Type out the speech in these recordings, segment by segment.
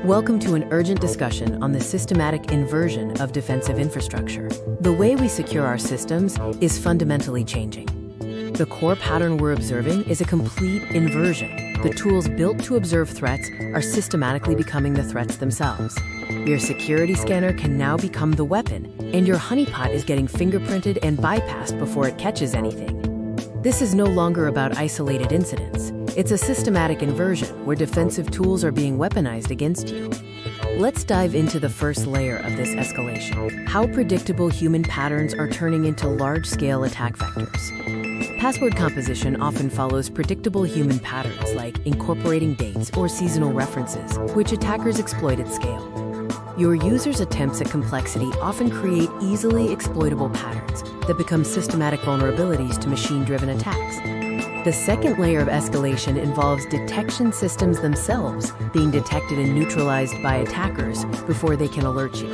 Welcome to an urgent discussion on the systematic inversion of defensive infrastructure. The way we secure our systems is fundamentally changing. The core pattern we're observing is a complete inversion. The tools built to observe threats are systematically becoming the threats themselves. Your security scanner can now become the weapon, and your honeypot is getting fingerprinted and bypassed before it catches anything. This is no longer about isolated incidents. It's a systematic inversion where defensive tools are being weaponized against you. Let's dive into the first layer of this escalation: how predictable human patterns are turning into large-scale attack vectors. Password composition often follows predictable human patterns like incorporating dates or seasonal references, which attackers exploit at scale. Your users' attempts at complexity often create easily exploitable patterns that become systematic vulnerabilities to machine-driven attacks. The second layer of escalation involves detection systems themselves being detected and neutralized by attackers before they can alert you.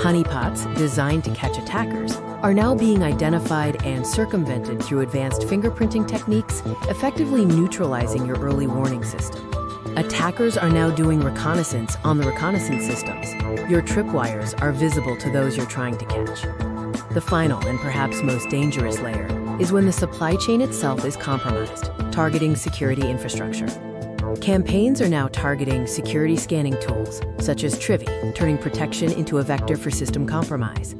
Honeypots, designed to catch attackers, are now being identified and circumvented through advanced fingerprinting techniques, effectively neutralizing your early warning system. Attackers are now doing reconnaissance on the reconnaissance systems. Your tripwires are visible to those you're trying to catch. The final and perhaps most dangerous layer is when the supply chain itself is compromised, targeting security infrastructure. Campaigns are now targeting security scanning tools, such as Trivi, turning protection into a vector for system compromise.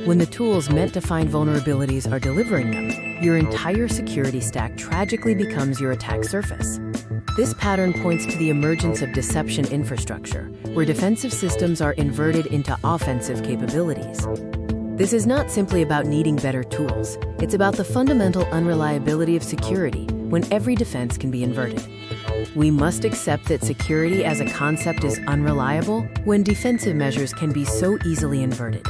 When the tools meant to find vulnerabilities are delivering them, your entire security stack tragically becomes your attack surface. This pattern points to the emergence of deception infrastructure, where defensive systems are inverted into offensive capabilities. This is not simply about needing better tools. It's about the fundamental unreliability of security when every defense can be inverted. We must accept that security as a concept is unreliable when defensive measures can be so easily inverted.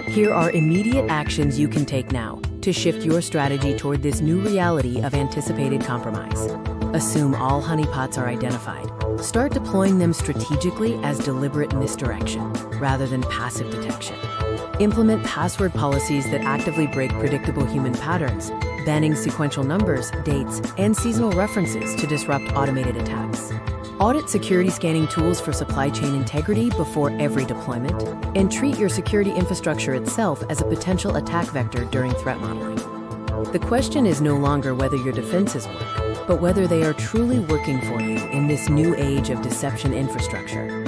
Here are immediate actions you can take now to shift your strategy toward this new reality of anticipated compromise. Assume all honeypots are identified. Start deploying them strategically as deliberate misdirection rather than passive detection. Implement password policies that actively break predictable human patterns, banning sequential numbers, dates, and seasonal references to disrupt automated attacks. Audit security scanning tools for supply chain integrity before every deployment, and treat your security infrastructure itself as a potential attack vector during threat modeling. The question is no longer whether your defenses work, but whether they are truly working for you in this new age of deception infrastructure.